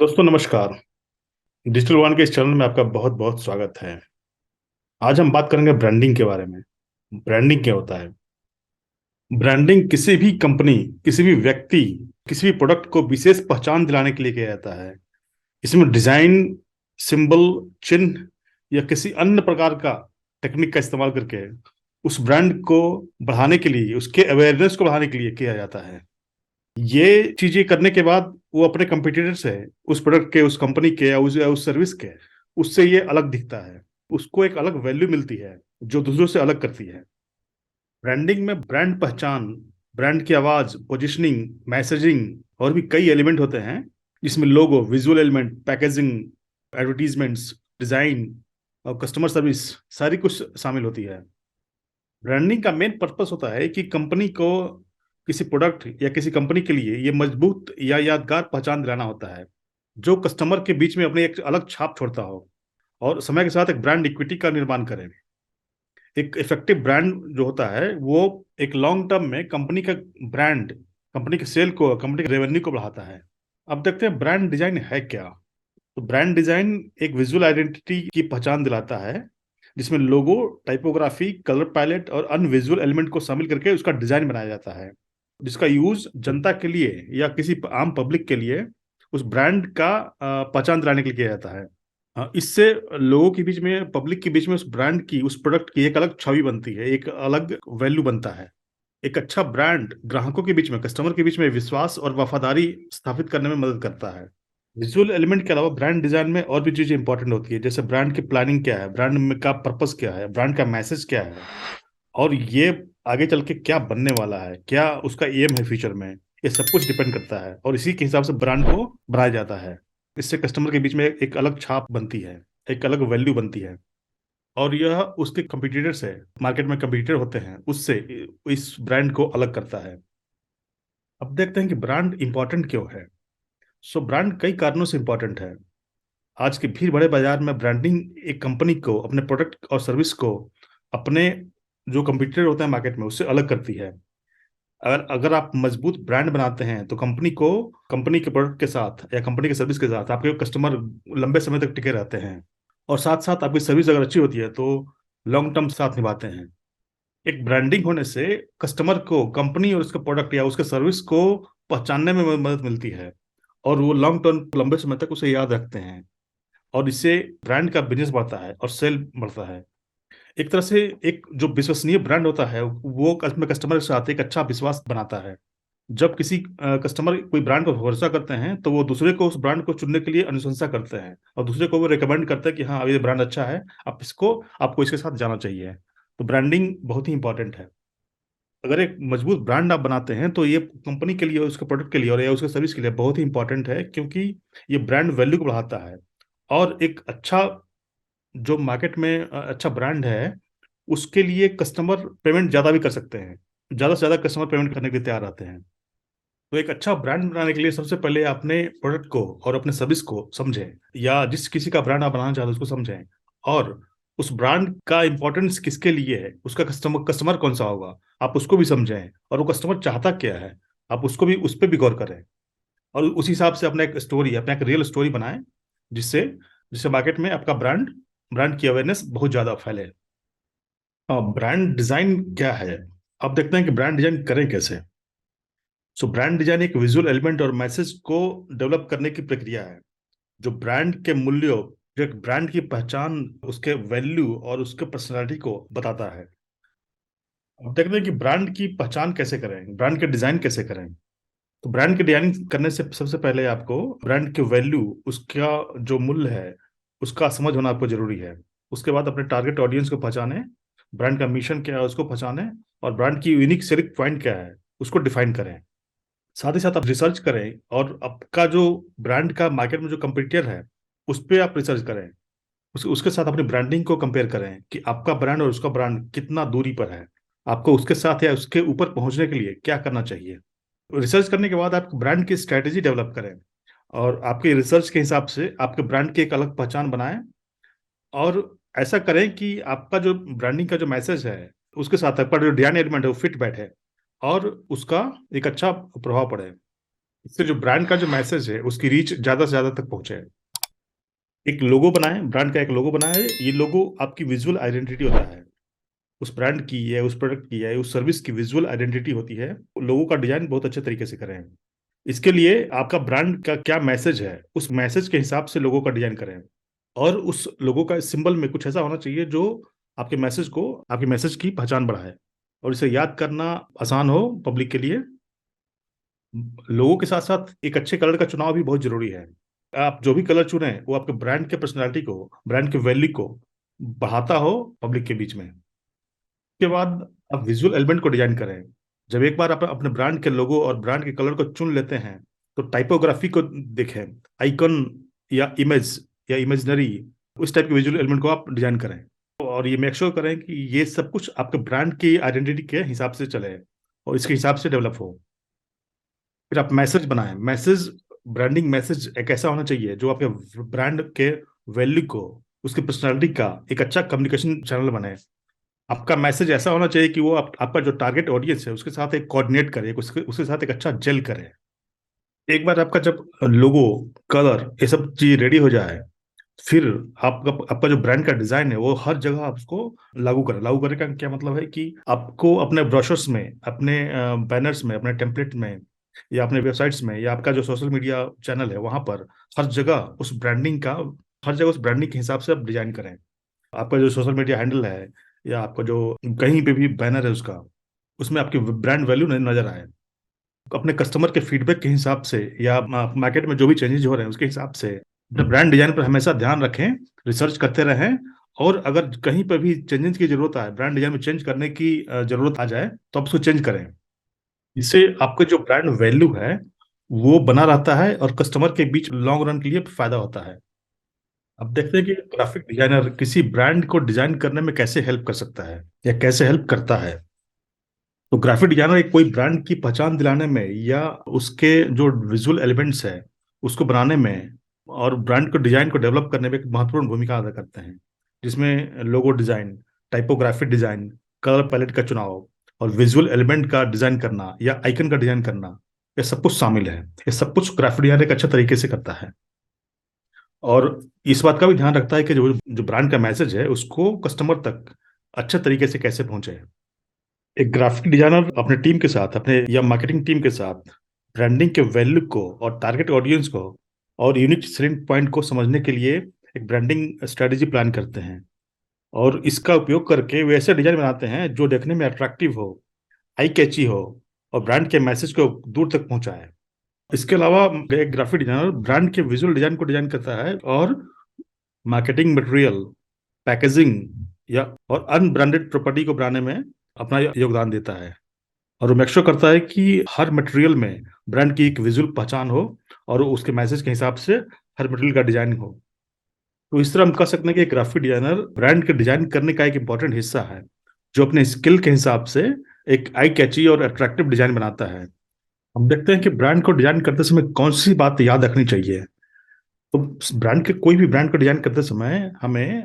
तो दोस्तों नमस्कार। डिजिटल वन के इस चैनल में आपका बहुत बहुत स्वागत है। आज हम बात करेंगे ब्रांडिंग के बारे में। ब्रांडिंग क्या होता है? ब्रांडिंग किसी भी कंपनी, किसी भी व्यक्ति, किसी भी प्रोडक्ट को विशेष पहचान दिलाने के लिए किया जाता है। इसमें डिजाइन, सिंबल, चिन्ह या किसी अन्य प्रकार का टेक्निक का इस्तेमाल करके उस ब्रांड को बढ़ाने के लिए, उसके अवेयरनेस को बढ़ाने के लिए किया जाता है। ये चीजें करने के बाद वो अपने कंपटीटर से, उस प्रोडक्ट के, उस कंपनी के या उस सर्विस के, उससे ये अलग दिखता है। उसको एक अलग वैल्यू मिलती है जो दूसरों से अलग करती है। ब्रांडिंग में ब्रांड पहचान, ब्रांड की आवाज, पोजिशनिंग, मैसेजिंग और भी कई एलिमेंट होते हैं, जिसमें logo, visual element, packaging, advertisements, design और कस्टमर सर्विस सारी कुछ शामिल होती है। ब्रांडिंग का मेन पर्पस होता है कि कंपनी को किसी प्रोडक्ट या किसी कंपनी के लिए ये मजबूत या यादगार पहचान दिलाना होता है, जो कस्टमर के बीच में अपनी एक अलग छाप छोड़ता हो और समय के साथ एक ब्रांड इक्विटी का निर्माण करे। एक इफेक्टिव ब्रांड जो होता है वो एक लॉन्ग टर्म में कंपनी का ब्रांड, कंपनी के सेल को, कंपनी के रेवेन्यू को बढ़ाता है। अब देखते हैं ब्रांड डिजाइन है क्या। तो ब्रांड डिजाइन एक विजुअल आइडेंटिटी की पहचान दिलाता है, जिसमें लोगो, टाइपोग्राफी, कलर पैलेट और अन्य विजुअल एलिमेंट को शामिल करके उसका डिजाइन बनाया जाता है, जिसका यूज जनता के लिए या किसी आम पब्लिक के लिए उस ब्रांड का पहचान दिलाने के लिए किया जाता है। इससे लोगों के बीच में, पब्लिक के बीच में उस ब्रांड की, उस प्रोडक्ट की एक अलग छवि बनती है, एक अलग वैल्यू बनता है। एक अच्छा ब्रांड ग्राहकों के बीच में, कस्टमर के बीच में विश्वास और वफादारी स्थापित करने में मदद करता है। विजुअल एलिमेंट के अलावा ब्रांड डिजाइन में और भी चीजें इंपॉर्टेंट होती है, जैसे ब्रांड की प्लानिंग क्या है, ब्रांड में का पर्पस क्या है, ब्रांड का मैसेज क्या है, और ये आगे चल के क्या बनने वाला है, क्या उसका एम है फ्यूचर में। ये सब कुछ डिपेंड करता है और इसी के हिसाब से ब्रांड को बढ़ाया जाता है। इससे कस्टमर के बीच में एक अलग छाप बनती है, एक अलग वैल्यू बनती है, और यह उसके कंपटीटर से, मार्केट में कंपटीटर होते हैं उससे, इस ब्रांड को अलग करता है। अब देखते हैं कि ब्रांड इंपॉर्टेंट क्यों है। सो ब्रांड कई कारणों से इंपॉर्टेंट है। आज के भीड़ बड़े बाजार में ब्रांडिंग एक कंपनी को, अपने प्रोडक्ट और सर्विस को, अपने जो कंपटीटर होते हैं मार्केट में, उससे अलग करती है। अगर अगर आप मजबूत ब्रांड बनाते हैं तो कंपनी को, कंपनी के प्रोडक्ट के साथ या कंपनी के सर्विस के साथ आपके कस्टमर लंबे समय तक टिके रहते हैं, और साथ साथ आपकी सर्विस अगर अच्छी होती है तो लॉन्ग टर्म साथ निभाते हैं। एक ब्रांडिंग होने से कस्टमर को कंपनी और उसके प्रोडक्ट या उसके सर्विस को पहचानने में मदद मिलती है, और वो लॉन्ग टर्म, लंबे समय तक उसे याद रखते हैं, और इससे ब्रांड का बिजनेस बढ़ता है और सेल बढ़ता है। एक तरह से एक जो विश्वसनीय ब्रांड होता है वो अपने कस्टमर के साथ एक अच्छा विश्वास बनाता है। जब किसी कस्टमर कोई ब्रांड पर भरोसा करते हैं तो वो दूसरे को उस ब्रांड को चुनने के लिए अनुशंसा करते हैं, और दूसरे को वो रिकमेंड करते हैं कि हाँ, ये ब्रांड अच्छा है, आप इसको, आपको इसके साथ जाना चाहिए। तो ब्रांडिंग बहुत ही इंपॉर्टेंट है। अगर एक मजबूत ब्रांड आप बनाते हैं तो ये कंपनी के लिए, उसके प्रोडक्ट के लिए और या उसके सर्विस के लिए बहुत ही इंपॉर्टेंट है, क्योंकि ये ब्रांड वैल्यू को बढ़ाता है। और एक अच्छा, जो मार्केट में अच्छा ब्रांड है, उसके लिए कस्टमर पेमेंट ज़्यादा भी कर सकते हैं। ज़्यादा से ज़्यादा कस्टमर पेमेंट करने के लिए तैयार रहते हैं। तो एक अच्छा ब्रांड बनाने के लिए सबसे पहले अपने प्रोडक्ट को और अपने सर्विस को समझें, या जिस किसी का ब्रांड आप बनाना चाहते हैं उसको समझें, और उस ब्रांड का इंपॉर्टेंस किसके लिए है, उसका कस्टमर कस्टमर कौन सा होगा, आप उसको भी समझें, और वो कस्टमर चाहता क्या है, आप उसको भी, उस पर भी गौर करें, और उस हिसाब से अपना एक स्टोरी, अपना एक रियल स्टोरी बनाएं, जिससे जिससे मार्केट में आपका ब्रांड, ब्रांड की अवेयरनेस बहुत ज़्यादा फैले। ब्रांड डिजाइन क्या है? अब देखते हैं कि ब्रांड डिजाइन करें कैसे। सो ब्रांड डिजाइन एक विजुअल एलिमेंट और मैसेज को डेवलप करने की प्रक्रिया है, जो ब्रांड के मूल्यों, जो एक ब्रांड की पहचान, उसके वैल्यू और उसके पर्सनालिटी को बताता है। अब देखते हैं कि ब्रांड की पहचान कैसे करें, ब्रांड के डिजाइन कैसे करें। तो ब्रांड के डिजाइन करने से सबसे पहले आपको ब्रांड के वैल्यू, उसका जो मूल्य है, उसका समझ होना आपको जरूरी है। उसके बाद अपने टारगेट ऑडियंस को पहचाने, ब्रांड का मिशन क्या है उसको पहचाने, और ब्रांड की यूनिक सेलिंग पॉइंट क्या है उसको डिफाइन करें। साथ ही साथ आप रिसर्च करें, और आपका जो ब्रांड का मार्केट में जो कंपटीटर है उस पर आप रिसर्च करें। उसके साथ अपनी ब्रांडिंग को कंपेयर करें कि आपका ब्रांड और उसका ब्रांड कितना दूरी पर है, आपको उसके साथ या उसके ऊपर पहुंचने के लिए क्या करना चाहिए। रिसर्च करने के बाद आप ब्रांड की स्ट्रेटेजी डेवलप करें, और आपके रिसर्च के हिसाब से आपके ब्रांड की एक अलग पहचान बनाएं, और ऐसा करें कि आपका जो ब्रांडिंग का जो मैसेज है उसके साथ आपका जो डिजाइन एलिमेंट है वो फिट बैठे, और उसका एक अच्छा प्रभाव पड़े। इससे जो ब्रांड का जो मैसेज है उसकी रीच ज्यादा से ज्यादा तक पहुंचे। एक लोगो बनाए, ब्रांड का एक लोगो बनाए, ये लोगो आपकी विजुअल आइडेंटिटी होता है, उस ब्रांड की है, उस प्रोडक्ट की है, उस सर्विस की विजुअल आइडेंटिटी होती है। लोगों का डिजाइन बहुत अच्छे तरीके से करें। इसके लिए आपका ब्रांड का क्या मैसेज है, उस मैसेज के हिसाब से लोगों का डिजाइन करें। और उस लोगों का सिंबल में कुछ ऐसा होना चाहिए जो आपके मैसेज को, आपके मैसेज की पहचान बढ़ाए और इसे याद करना आसान हो पब्लिक के लिए। लोगों के साथ साथ एक अच्छे कलर का चुनाव भी बहुत जरूरी है। आप जो भी कलर चुने वो आपके ब्रांड के पर्सनालिटी को, ब्रांड के वैल्यू को बढ़ाता हो पब्लिक के बीच में। के बाद आप विजुअल एलिमेंट को डिजाइन करें। जब एक बार आप अपने ब्रांड के लोगो और ब्रांड के कलर को चुन लेते हैं तो टाइपोग्राफी को देखें, आइकन या इमेज या इमेजनरी, उस टाइप के विजुअल एलिमेंट को आप डिजाइन करें। और ये मेक श्योर करें कि ये सब कुछ आपके ब्रांड की आइडेंटिटी के हिसाब से चले और इसके हिसाब से डेवलप हो। फिर आप मैसेज बनाएं। मैसेज, ब्रांडिंग मैसेज एक ऐसा होना चाहिए जो आपके ब्रांड के वैल्यू को, उसकी पर्सनालिटी का एक अच्छा कम्युनिकेशन चैनल बने। आपका मैसेज ऐसा होना चाहिए कि वो आपका जो टारगेट ऑडियंस है उसके साथ एक कोऑर्डिनेट करे, उसके उसके साथ एक अच्छा जेल करे। एक बार आपका जब लोगो, कलर, ये सब चीज रेडी हो जाए, फिर आपका आपका जो ब्रांड का डिजाइन है वो हर जगह आप उसको लागू करें। लागू करने का क्या मतलब है कि आपको अपने ब्रोशर्स में, अपने बैनर्स में, अपने टेम्पलेट में, या अपने वेबसाइट्स में, या आपका जो सोशल मीडिया चैनल है वहां पर हर जगह उस ब्रांडिंग का, हर जगह उस ब्रांडिंग के हिसाब से आप डिजाइन करें। आपका जो सोशल मीडिया हैंडल है या आपका जो कहीं पे भी बैनर है उसका, उसमें आपकी ब्रांड वैल्यू नजर आए। अपने कस्टमर के फीडबैक के हिसाब से या मार्केट में जो भी चेंजेस हो रहे हैं उसके हिसाब से अपने ब्रांड डिजाइन पर हमेशा ध्यान रखें, रिसर्च करते रहें। और अगर कहीं पर भी चेंजेस की जरूरत आए, ब्रांड डिजाइन में चेंज करने की जरूरत आ जाए तो आप उसको चेंज करें। इससे आपका जो ब्रांड वैल्यू है वो बना रहता है और कस्टमर के बीच लॉन्ग रन के लिए फायदा होता है। अब देखते हैं कि ग्राफिक डिजाइनर किसी ब्रांड को डिजाइन करने में कैसे हेल्प कर सकता है या कैसे हेल्प करता है। तो ग्राफिक डिजाइनर एक कोई ब्रांड की पहचान दिलाने में या उसके जो विजुअल एलिमेंट्स है उसको बनाने में और ब्रांड को, डिजाइन को डेवलप करने में एक महत्वपूर्ण भूमिका अदा करते हैं, जिसमें logo design, typographic design, colour palette का चुनाव और विजुअल एलिमेंट का डिजाइन करना या आइकन का डिजाइन करना, ये सब कुछ शामिल है। ये सब कुछ ग्राफिक डिजाइनर एक अच्छे तरीके से करता है और इस बात का भी ध्यान रखता है कि जो जो ब्रांड का मैसेज है उसको कस्टमर तक अच्छे तरीके से कैसे पहुंचे। एक ग्राफिक डिजाइनर अपने टीम के साथ, अपने या मार्केटिंग टीम के साथ ब्रांडिंग के वैल्यू को और टारगेट ऑडियंस को और यूनिक सेलिंग पॉइंट को समझने के लिए एक ब्रांडिंग स्ट्रेटेजी प्लान करते हैं। और इसका उपयोग करके वे ऐसे डिजाइन बनाते हैं जो देखने में अट्रैक्टिव हो, आई कैची हो और ब्रांड के मैसेज को दूर तक पहुंचाए। इसके अलावा एक ग्राफिक डिजाइनर ब्रांड के विजुअल डिजाइन को डिजाइन करता है और मार्केटिंग मटेरियल, पैकेजिंग या और अनब्रांडेड प्रॉपर्टी को बनाने में अपना योगदान देता है। और वो मेक श्योर करता है कि हर मटेरियल में ब्रांड की एक विजुअल पहचान हो और उसके मैसेज के हिसाब से हर मटेरियल का डिजाइन हो। तो इस तरह हम कह सकते हैं कि एक ग्राफिक डिजाइनर ब्रांड के डिजाइन करने का एक इंपॉर्टेंट हिस्सा है, जो अपने स्किल के हिसाब से एक आई कैची और अट्रैक्टिव डिजाइन बनाता है। हम देखते हैं कि ब्रांड को डिजाइन करते समय कौन सी बात याद रखनी चाहिए। तो ब्रांड के, कोई भी ब्रांड को डिजाइन करते समय हमें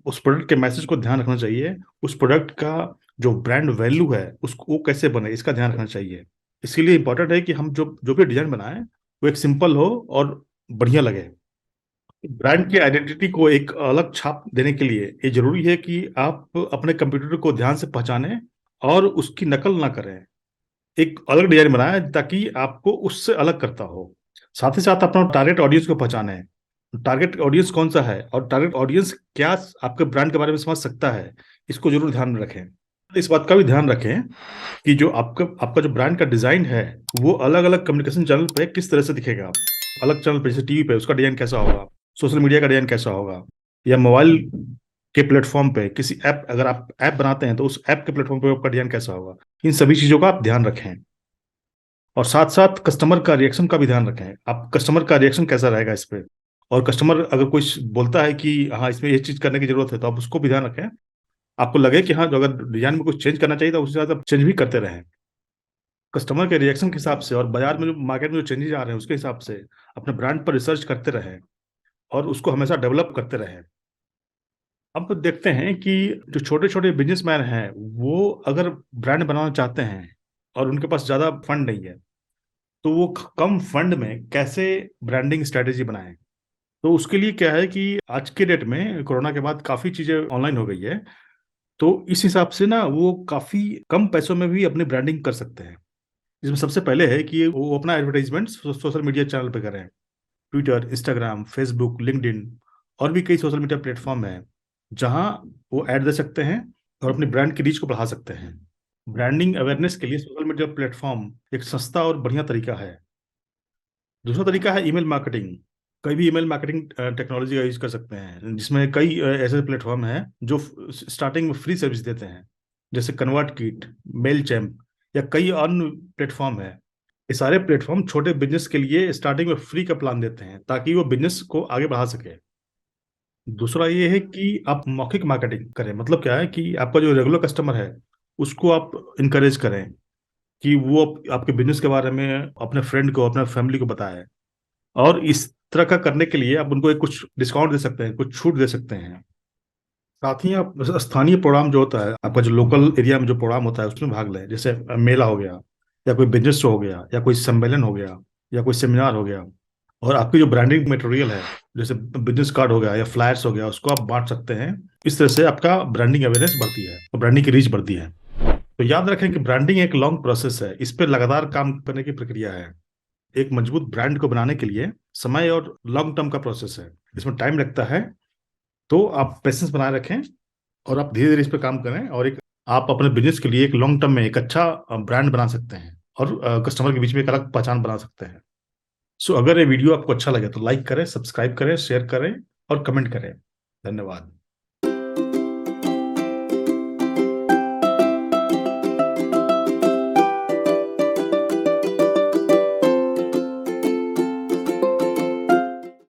उस प्रोडक्ट के मैसेज को ध्यान रखना चाहिए। उस प्रोडक्ट का जो ब्रांड वैल्यू है उसको वो कैसे बने इसका ध्यान रखना चाहिए। इसके लिए इंपॉर्टेंट है कि हम जो जो भी डिजाइन बनाएं वो एक सिंपल हो और बढ़िया लगे। ब्रांड की आइडेंटिटी को एक अलग छाप देने के लिए ये जरूरी है कि आप अपने कंप्यूटर को ध्यान से पहचानें और उसकी नकल ना करें। एक अलग डिजाइन बनाएं ताकि आपको उससे अलग करता हो। साथ ही साथ अपना टारगेट ऑडियंस को पहचानें। टारगेट ऑडियंस कौन सा है और टारगेट ऑडियंस क्या आपके ब्रांड के बारे में समझ सकता है, इसको जरूर ध्यान में रखें। इस बात का भी ध्यान रखें कि जो आपका आपका जो ब्रांड का डिजाइन है वो अलग अलग कम्युनिकेशन चैनल पे किस तरह से दिखेगा। अलग चैनल पे जैसे टीवी पे उसका डिजाइन कैसा होगा, सोशल मीडिया का डिजाइन कैसा होगा, या मोबाइल के प्लेटफॉर्म पे किसी ऐप, अगर आप ऐप बनाते हैं तो उस ऐप के प्लेटफॉर्म पे आपका डिजाइन कैसा होगा। इन सभी चीजों का आप ध्यान रखें। और साथ साथ कस्टमर का रिएक्शन का भी ध्यान रखें। आप कस्टमर का रिएक्शन कैसा रहेगा इस पे, और कस्टमर अगर कुछ बोलता है कि हाँ इसमें ये चीज करने की जरूरत है तो आप उसको भी ध्यान रखें। आपको लगे कि हाँ जो अगर डिजाइन में कुछ चेंज करना चाहिए तो उसके साथ आप चेंज भी करते रहें। कस्टमर के रिएक्शन के हिसाब से और बाजार में जो मार्केट में जो चेंजेस आ रहे हैं उसके हिसाब से अपने ब्रांड पर रिसर्च करते रहें और उसको हमेशा डेवलप करते रहें। अब देखते हैं कि जो छोटे छोटे बिजनेसमैन हैं वो अगर ब्रांड बनाना चाहते हैं और उनके पास ज़्यादा फंड नहीं है तो वो कम फंड में कैसे ब्रांडिंग स्ट्रेटेजी बनाएं। तो उसके लिए क्या है कि आज के डेट में कोरोना के बाद काफ़ी चीज़ें ऑनलाइन हो गई है। तो इस हिसाब से ना वो काफ़ी कम पैसों में भी अपनी ब्रांडिंग कर सकते हैं। इसमें सबसे पहले है कि वो अपना एडवर्टाइजमेंट सोशल मीडिया चैनल पे करें। ट्विटर, इंस्टाग्राम, फेसबुक, लिंक्डइन और भी कई सोशल मीडिया प्लेटफॉर्म हैं जहां वो ऐड दे सकते हैं और अपनी ब्रांड की रीच को बढ़ा सकते हैं। ब्रांडिंग अवेयरनेस के लिए सोशल मीडिया प्लेटफॉर्म एक सस्ता और बढ़िया तरीका है। दूसरा तरीका है ईमेल मार्केटिंग। कई भी ईमेल मार्केटिंग टेक्नोलॉजी का यूज कर सकते हैं, जिसमें कई ऐसे प्लेटफॉर्म हैं जो स्टार्टिंग में फ्री सर्विस देते हैं, जैसे कन्वर्ट किट, मेल चैम्प या कई अन्य प्लेटफॉर्म है। ये सारे प्लेटफॉर्म छोटे बिजनेस के लिए स्टार्टिंग में फ्री का प्लान देते हैं ताकि वो बिजनेस को आगे बढ़ा सके। दूसरा ये है कि आप मौखिक मार्केटिंग करें। मतलब क्या है कि आपका जो रेगुलर कस्टमर है उसको आप इनकरेज करें कि वो आपके बिजनेस के बारे में अपने फ्रेंड को, अपने फैमिली को बताए। और इस तरह का करने के लिए आप उनको एक कुछ डिस्काउंट दे सकते हैं, कुछ छूट दे सकते हैं। साथ ही आप स्थानीय प्रोग्राम जो होता है, आपका जो लोकल एरिया में जो प्रोग्राम होता है उसमें भाग लें। जैसे मेला हो गया, या कोई बिजनेस शो हो गया, या कोई सम्मेलन हो गया, या कोई सेमिनार हो गया। और आपकी जो ब्रांडिंग मटेरियल है, जैसे बिजनेस कार्ड हो गया या फ्लायर्स हो गया, उसको आप बांट सकते हैं। इस तरह से आपका ब्रांडिंग अवेयरनेस बढ़ती है और ब्रांडिंग की रीच बढ़ती है। तो याद रखें कि ब्रांडिंग एक लॉन्ग प्रोसेस है, इस पर लगातार काम करने की प्रक्रिया है। एक मजबूत ब्रांड को बनाने के लिए समय और लॉन्ग टर्म का प्रोसेस है, इसमें टाइम लगता है। तो आप पेशेंस बनाए रखें और आप धीरे धीरे इस पर काम करें, और एक आप अपने बिजनेस के लिए एक लॉन्ग टर्म में एक अच्छा ब्रांड बना सकते हैं और कस्टमर के बीच में एक अलग पहचान बना सकते हैं। सो अगर ये वीडियो आपको अच्छा लगे तो लाइक करें, सब्सक्राइब करें, शेयर करें और कमेंट करें। धन्यवाद।